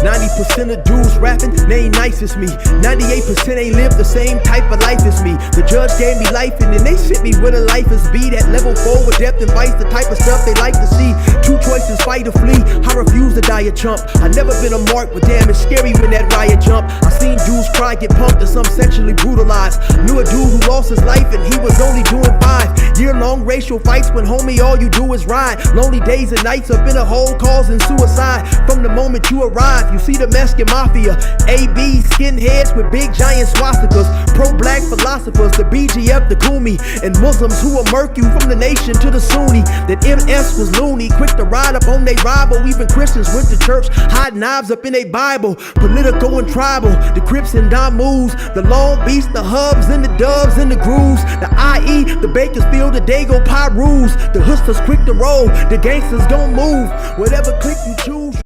90% of dudes rapping, they ain't nice as me. 98% ain't live the same type of life as me. The judge gave me life and then they sent me where the life is be. That level 4 with depth and vice, the type of stuff they like to see. Two choices, fight or flee. I refuse to die a chump. I never been a mark, but damn, it's scary when that riot jump. I seen dudes cry, get pumped, and some sexually brutalized. Knew a dude who lost his life and he was only doing 5 year-long racial fights when homie all you do is ride. Lonely days and nights up in a hole causing suicide. From the moment you arrive, you see the Mexican mafia, AB skinheads with big giant swastikas, pro-black philosophers, the BGF, the Kumi, and Muslims who will murk you from the nation to the Sunni. That MS was loony, quick to ride up on they rival. Even Christians went to church, hide knives up in they Bible. Political and tribal, the Crips and Damus, the Long Beach, the Hubs and the Dubs and the Grooves, the IE, the Bakersfield, the Dago Pyrus, the hustlers quick to roll, the gangsters don't move, whatever click you choose.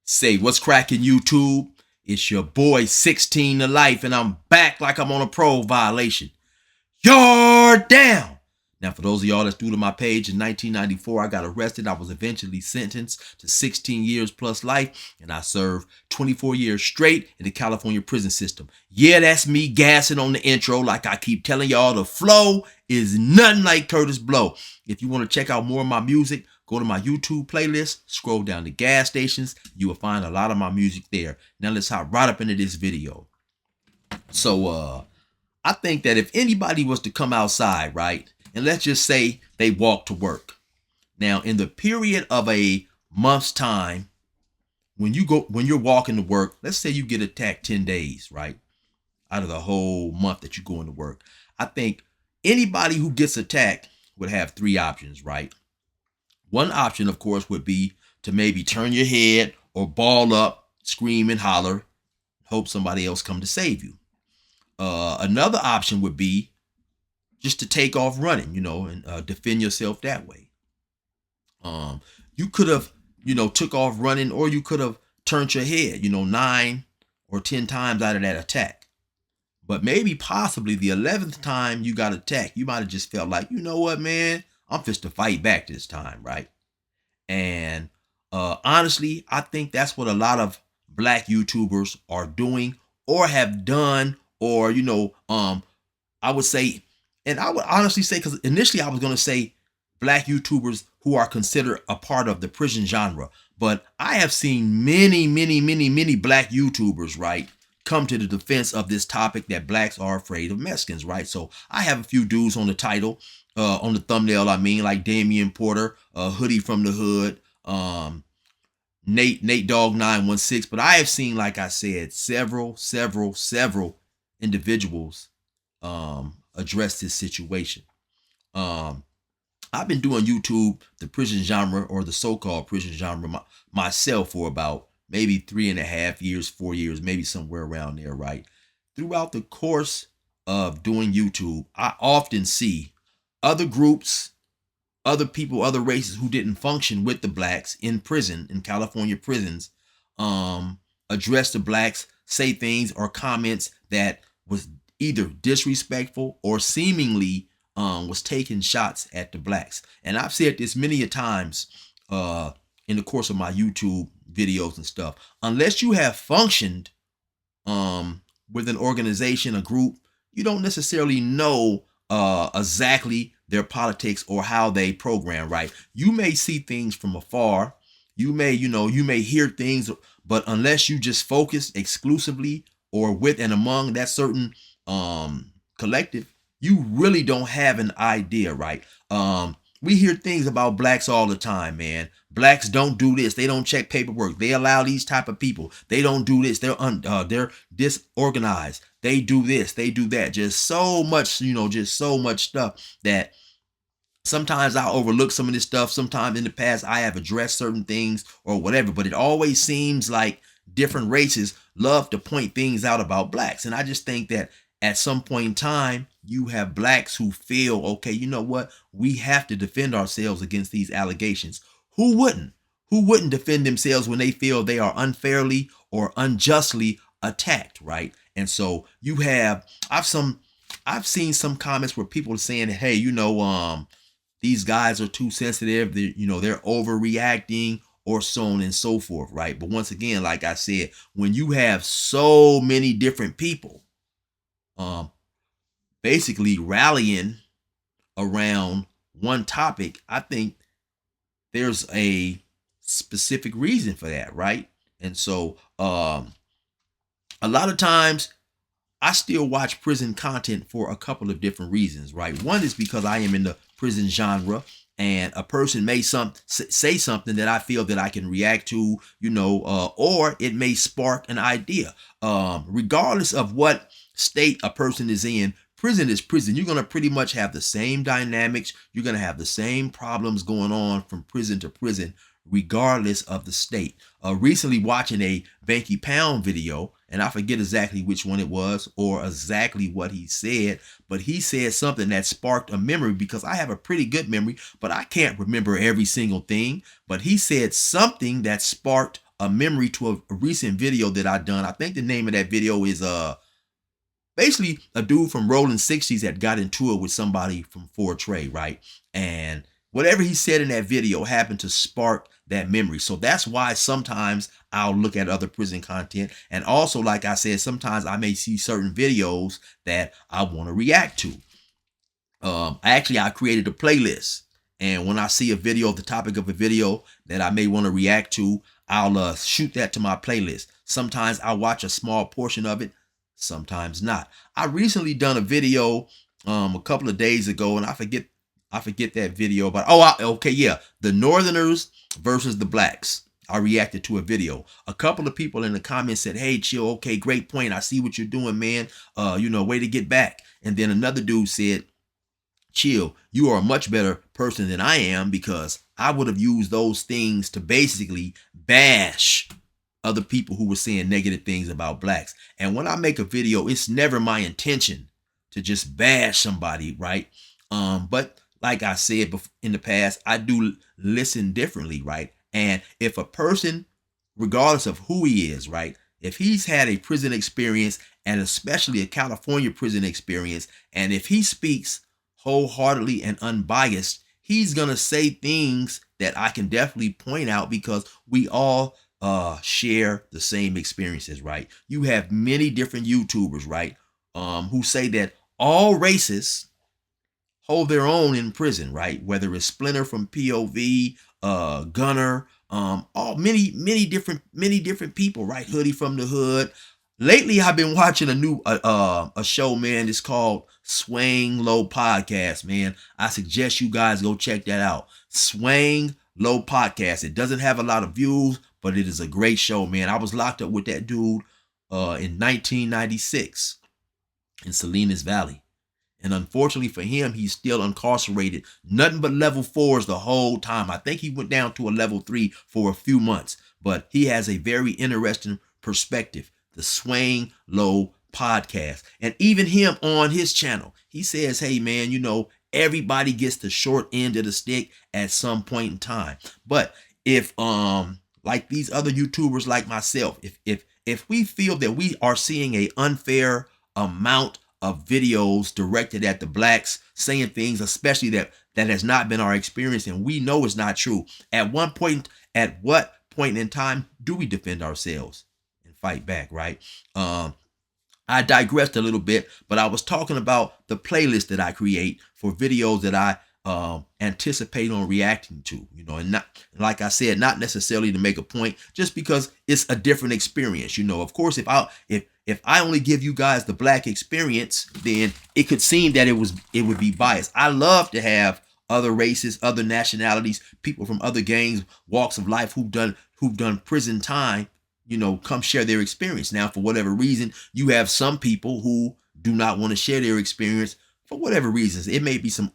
Say what's cracking, YouTube? It's your boy 16 to life, and I'm back like I'm on a parole violation. Yard down. Now, for those of y'all that's new to my page, in 1994, I got arrested. I was eventually sentenced to 16 years plus life, and I served 24 years straight in the California prison system. Yeah, that's me gassing on the intro. Like I keep telling y'all, the flow is nothing like Curtis Blow. If you want to check out more of my music, go to my YouTube playlist, scroll down to gas stations. You will find a lot of my music there. Now, let's hop right up into this video. So, I think that if anybody was to come outside, right, and let's just say they walk to work. Now, in the period of a month's time, when you're walking to work, let's say you get attacked 10 days, right? Out of the whole month that you're going to work. I think anybody who gets attacked would have 3 options, right? One option, of course, would be to maybe turn your head or ball up, scream and holler, hope somebody else come to save you. Another option would be just to take off running, and defend yourself that way. You could have, took off running, or you could have turned your head, 9 or 10 times out of that attack. But maybe possibly the 11th time you got attacked, you might have just felt like, you know what, man, I'm just to fight back this time, right? And honestly, I think that's what a lot of black YouTubers are doing or have done, or, I would say, and I would honestly say, because initially I was going to say black YouTubers who are considered a part of the prison genre. But I have seen many black YouTubers, right, come to the defense of this topic that blacks are afraid of Mexicans, right? So I have a few dudes on the title, on the thumbnail, like Damian Porter, Hoodie from the Hood, Nate Dog 916. But I have seen, like I said, several individuals address this situation. I've been doing YouTube, the prison genre, or the so-called prison genre, myself for about maybe 3.5 years, 4 years, maybe somewhere around there, right? Throughout the course of doing YouTube, I often see other groups, other people, other races who didn't function with the blacks in prison, in California prisons, address the blacks, say things or comments that was either disrespectful or seemingly was taking shots at the blacks. And I've said this many a times in the course of my YouTube videos and stuff. Unless you have functioned with an organization, a group, you don't necessarily know exactly their politics or how they program, right? You may see things from afar. You may, you may hear things, but unless you just focus exclusively or with and among that certain collective, you really don't have an idea, right? We hear things about blacks all the time, man. Blacks don't do this. They don't check paperwork. They allow these type of people. They don't do this. They're disorganized. They do this. They do that. Just so much, just so much stuff that sometimes I overlook some of this stuff. Sometimes in the past I have addressed certain things or whatever, but it always seems like different races love to point things out about blacks. And I just think that at some point in time, you have blacks who feel, okay, you know what? We have to defend ourselves against these allegations. Who wouldn't? Who wouldn't defend themselves when they feel they are unfairly or unjustly attacked, right? And so you have, I've seen some comments where people are saying, hey, these guys are too sensitive. They're overreacting, or so on and so forth, right? But once again, like I said, when you have so many different people basically rallying around one topic, I think there's a specific reason for that, right? And so a lot of times I still watch prison content for a couple of different reasons, right? One is because I am in the prison genre, and a person may say something that I feel that I can react to, or it may spark an idea. Regardless of what state a person is in, prison is prison. You're going to pretty much have the same dynamics. You're going to have the same problems going on from prison to prison, regardless of the state. Recently watching a Banky Pound video, and I forget exactly which one it was or exactly what he said, but he said something that sparked a memory, because I have a pretty good memory, but I can't remember every single thing. But he said something that sparked a memory to a recent video that I done. I think the name of that video is basically a dude from Rolling 60s that got into it with somebody from Fort Trey, right? And whatever he said in that video happened to spark that memory. So that's why sometimes I'll look at other prison content. And also, like I said, sometimes I may see certain videos that I want to react to. I created a playlist. And when I see a video, the topic of a video that I may want to react to, I'll shoot that to my playlist. Sometimes I'll watch a small portion of it, sometimes not. I recently done a video a couple of days ago, and I forget that video, but the Northerners versus the Blacks. I reacted to a video. A couple of people in the comments said, "Hey, chill, okay, great point. I see what you're doing, man. Way to get back." And then another dude said, "Chill, you are a much better person than I am, because I would have used those things to basically bash other people who were saying negative things about blacks." And when I make a video, it's never my intention to just bash somebody, right? But like I said in the past, I do listen differently, right? And if a person, regardless of who he is, right, if he's had a prison experience, and especially a California prison experience, and if he speaks wholeheartedly and unbiased, he's going to say things that I can definitely point out, because we all share the same experiences, right? You have many different YouTubers, right, who say that all races hold their own in prison, right? Whether it's Splinter from POV, Gunner, many different people, right? Hoodie from the Hood. Lately, I've been watching a show, man. It's called Swang Low Podcast, man. I suggest you guys go check that out. Swang Low Podcast. It doesn't have a lot of views, but it is a great show, man. I was locked up with that dude in 1996 in Salinas Valley. And unfortunately for him, he's still incarcerated. Nothing but level 4s the whole time. I think he went down to a level 3 for a few months. But he has a very interesting perspective. The Swang Low Podcast. And even him on his channel, he says, hey, man, everybody gets the short end of the stick at some point in time. But if, like these other YouTubers like myself, if we feel that we are seeing an unfair amount of videos directed at the blacks, saying things especially that has not been our experience, and we know it's not true, at what point in time do we defend ourselves and fight back, right? I digressed a little bit, but I was talking about the playlist that I create for videos that I anticipate on reacting to, and not, like I said, not necessarily to make a point, just because it's a different experience. Of course, if I only give you guys the black experience, then it could seem that it would be biased. I love to have other races, other nationalities, people from other gangs, walks of life who've done prison time, come share their experience. Now, for whatever reason, you have some people who do not want to share their experience for whatever reasons. It may be some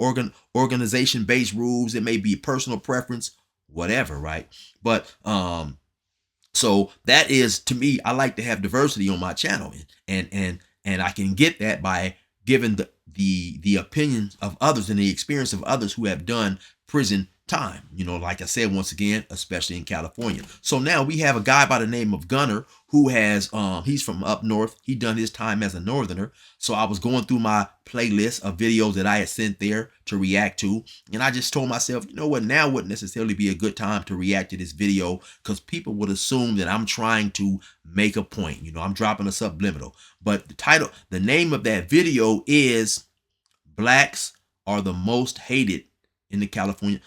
organization-based rules. It may be personal preference, whatever, right? But so that is, to me, I like to have diversity on my channel, and I can get that by giving the opinions of others and the experience of others who have done prison time. You know, like I said, once again, especially in California. So now we have a guy by the name of Gunner who has, he's from up north. He done his time as a northerner. So I was going through my playlist of videos that I had sent there to react to. And I just told myself, you know what, now wouldn't necessarily be a good time to react to this video because people would assume that I'm trying to make a point. You know, I'm dropping a subliminal. But the name of that video is Blacks Are the Most Hated in the California.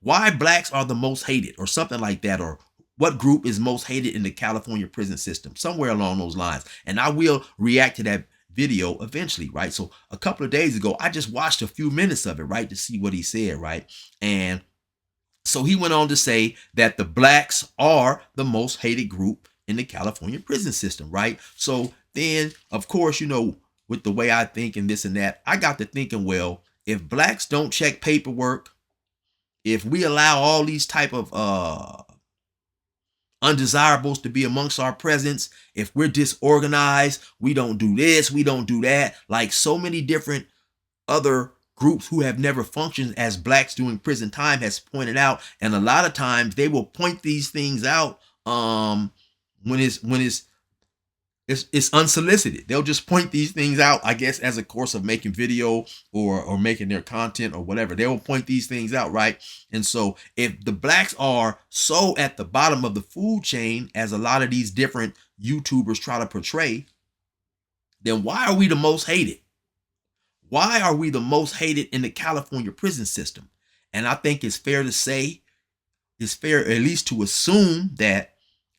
Why blacks are the most hated or something like that, or what group is most hated in the California prison system, somewhere along those lines. And I will react to that video eventually, right? So a couple of days ago, I just watched a few minutes of it, right, to see what he said, right? And so he went on to say that the blacks are the most hated group in the California prison system, right? So then, of course, you know, with the way I think and this and that, I got to thinking, well, if blacks don't check paperwork, if we allow all these type of undesirables to be amongst our presence, if we're disorganized, we don't do this, we don't do that, like so many different other groups who have never functioned as blacks during prison time has pointed out. And a lot of times they will point these things out when it's unsolicited. They'll just point these things out, I guess, as a course of making video or making their content or whatever. They will point these things out, right? And so if the blacks are so at the bottom of the food chain, as a lot of these different YouTubers try to portray, then why are we the most hated? Why are we the most hated in the California prison system? And I think it's fair to say, it's fair at least to assume that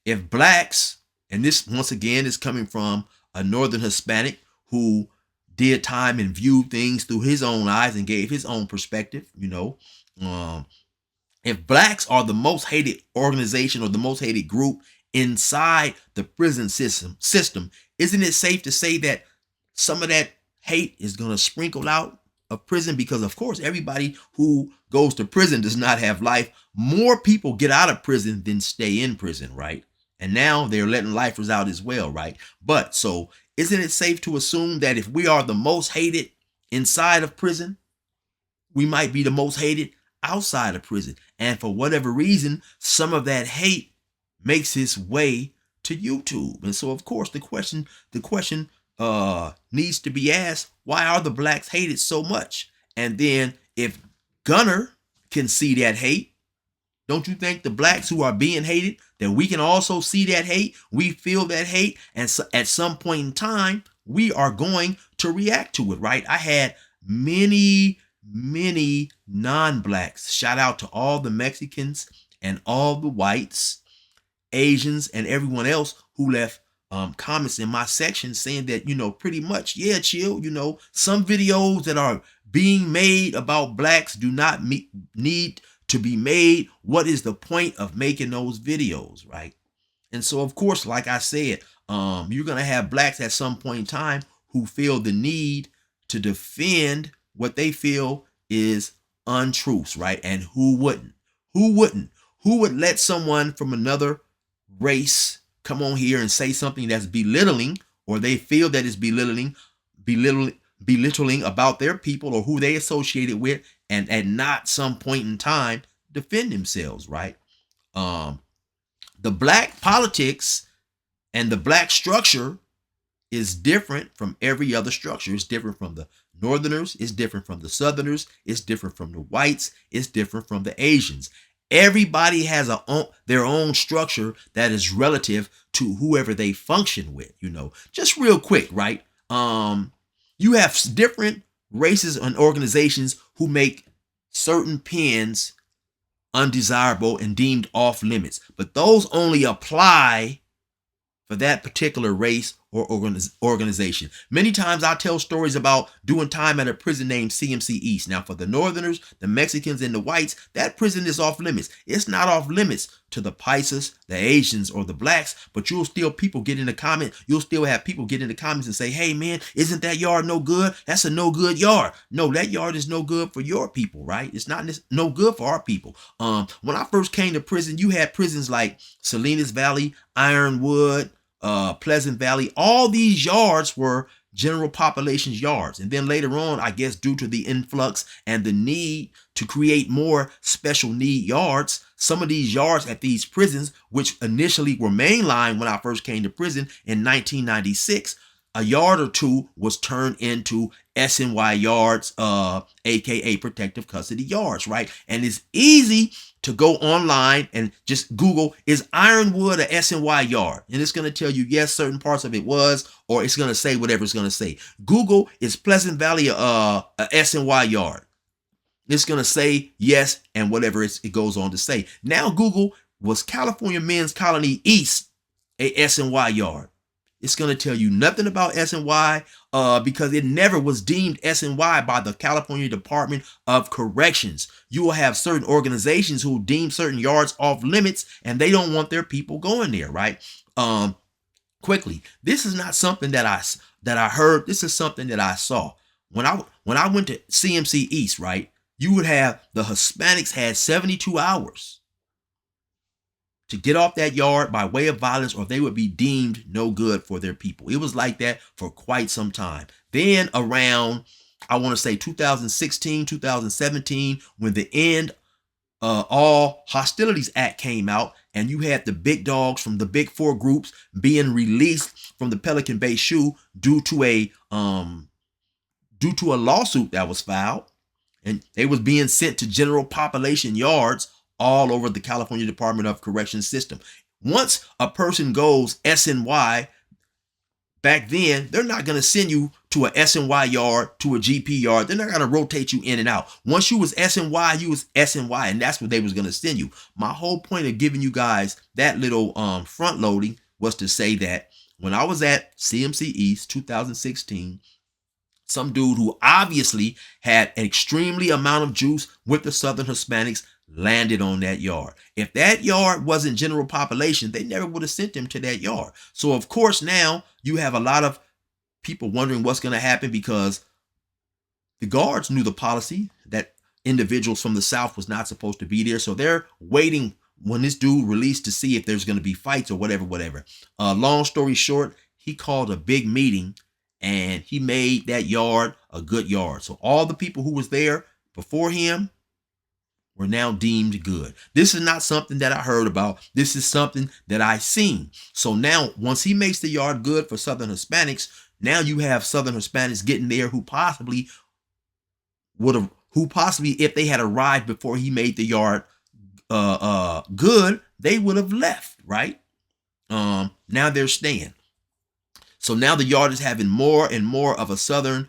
if blacks, and this, once again, is coming from a Northern Hispanic who did time and viewed things through his own eyes and gave his own perspective, you know. If blacks are the most hated organization or the most hated group inside the prison system, isn't it safe to say that some of that hate is going to sprinkle out of prison? Because, of course, everybody who goes to prison does not have life. More people get out of prison than stay in prison, right? And now they're letting lifers out as well, right? But so isn't it safe to assume that if we are the most hated inside of prison, we might be the most hated outside of prison? And for whatever reason, some of that hate makes its way to YouTube. And so, of course, the question needs to be asked, why are the blacks hated so much? And then if Gunner can see that hate, don't you think the blacks who are being hated, that we can also see that hate? We feel that hate, and so at some point in time, we are going to react to it, right? I had many non-blacks. Shout out to all the Mexicans and all the whites, Asians, and everyone else who left comments in my section saying that, you know, pretty much, yeah, chill, you know, some videos that are being made about blacks do not need to be made. What is the point of making those videos, right? And so, of course, like I said, you're going to have blacks at some point in time who feel the need to defend what they feel is untruths, right? And who wouldn't? Who wouldn't? Who would let someone from another race come on here and say something that's belittling, or they feel that is belittling about their people or who they associated with, and at not some point in time defend themselves, right? The black politics and the black structure is different from every other structure. It's different from the Northerners. It's different from the Southerners. It's different from the whites. It's different from the Asians. Everybody has their own structure that is relative to whoever they function with, you know. Just real quick, right? You have different races and organizations who make certain pens undesirable and deemed off limits, but those only apply for that particular race or organization. Many times I tell stories about doing time at a prison named CMC East. Now, for the Northerners, the Mexicans, and the whites, that prison is off limits. It's not off limits to the Paisas, the Asians, or the blacks, but you'll still have people get in the comments and say, hey, man, isn't that yard no good? That's a no good yard. No, that yard is no good for your people, right? It's not no good for our people. When I first came to prison, you had prisons like Salinas Valley, Ironwood, Pleasant Valley. All these yards were general population's yards. And then later on, I guess due to the influx and the need to create more special need yards, some of these yards at these prisons, which initially were mainline when I first came to prison in 1996, a yard or two was turned into SNY yards, aka protective custody yards, right? And it's easy to go online and just Google, is Ironwood a SNY yard? And it's going to tell you, yes, certain parts of it was, or it's going to say whatever it's going to say. Google, is Pleasant Valley a SNY yard? It's going to say yes, and whatever it goes on to say. Now Google, was California Men's Colony East a SNY yard? It's going to tell you nothing about SNY because it never was deemed SNY by the California Department of Corrections. You will have certain organizations who deem certain yards off limits, and they don't want their people going there, right? Quickly, this is not something that I heard. This is something that I saw. When I went to CMC East, right, you would have the Hispanics had 72 hours to get off that yard by way of violence, or they would be deemed no good for their people. It was like that for quite some time. Then around, I want to say 2016, 2017, when the End All Hostilities Act came out, and you had the big dogs from the big four groups being released from the Pelican Bay SHU due to a lawsuit that was filed, and they was being sent to general population yards all over the California Department of Corrections system. Once a person goes SNY, back then, they're not going to send you to a SNY yard, to a GP yard. They're not going to rotate you in and out. Once you was SNY, you was SNY, and that's what they was going to send you. My whole point of giving you guys that little front loading was to say that when I was at CMC East 2016, some dude who obviously had an extremely amount of juice with the Southern Hispanics landed on that yard. If that yard wasn't general population, they never would have sent him to that yard. So of course now you have a lot of people wondering what's going to happen, because the guards knew the policy that individuals from the South was not supposed to be there. So they're waiting when this dude released to see if there's going to be fights or whatever. Long story short, he called a big meeting and he made that yard a good yard. So all the people who was there before him were now deemed good. This is not something that I heard about. This is something that I seen. So now, once he makes the yard good for Southern Hispanics, now you have Southern Hispanics getting there who possibly, if they had arrived before he made the yard good, they would have left, right? Now they're staying. So now the yard is having more and more of a Southern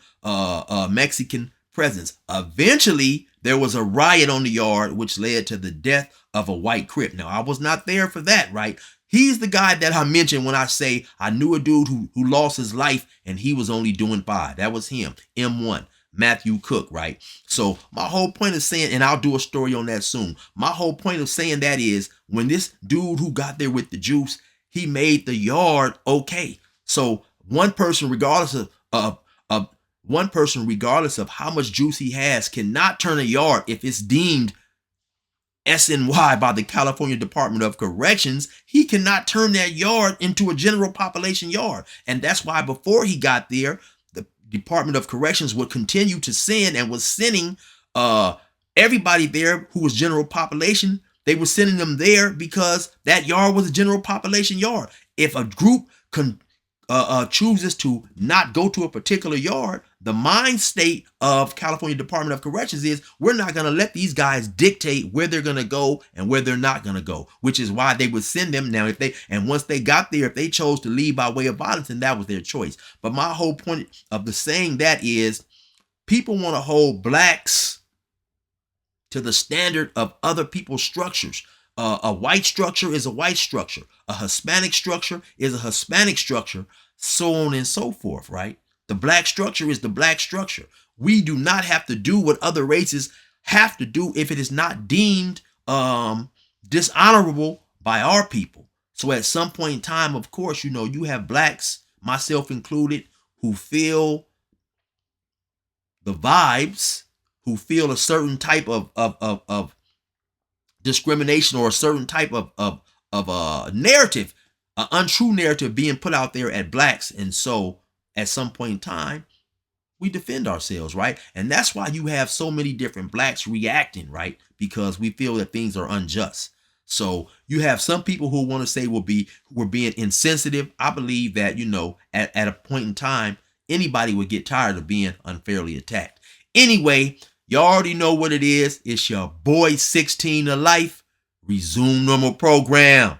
Mexican presence. Eventually, there was a riot on the yard, which led to the death of a white Crip. Now, I was not there for that, right? He's the guy that I mentioned when I say I knew a dude who lost his life and he was only doing 5. That was him, M1, Matthew Cook, right? So my whole point of saying, and I'll do a story on that soon. My whole point of saying that is when this dude who got there with the juice, he made the yard okay. So one person, regardless of how much juice he has, cannot turn a yard if it's deemed SNY by the California Department of Corrections. He cannot turn that yard into a general population yard. And that's why before he got there, the Department of Corrections would continue to send and was sending everybody there who was general population. They were sending them there because that yard was a general population yard. If a group chooses to not go to a particular yard, the mind state of California Department of Corrections is we're not going to let these guys dictate where they're going to go and where they're not going to go, which is why they would send them. Now, once they got there, if they chose to leave by way of violence, then that was their choice. But my whole point of the saying that is people want to hold blacks to the standard of other people's structures. A white structure is a white structure. A Hispanic structure is a Hispanic structure, so on and so forth, right? The black structure is the black structure. We do not have to do what other races have to do if it is not deemed dishonorable by our people. So at some point in time, of course, you have blacks, myself included, who feel the vibes, who feel a certain type of discrimination or a certain type of a narrative, an untrue narrative being put out there at blacks. And so at some point in time, we defend ourselves, right? And that's why you have so many different blacks reacting, right? Because we feel that things are unjust. So you have some people who want to say we're being insensitive. I believe that, at a point in time, anybody would get tired of being unfairly attacked. Anyway, you already know what it is. It's your boy 16 to life. Resume normal program.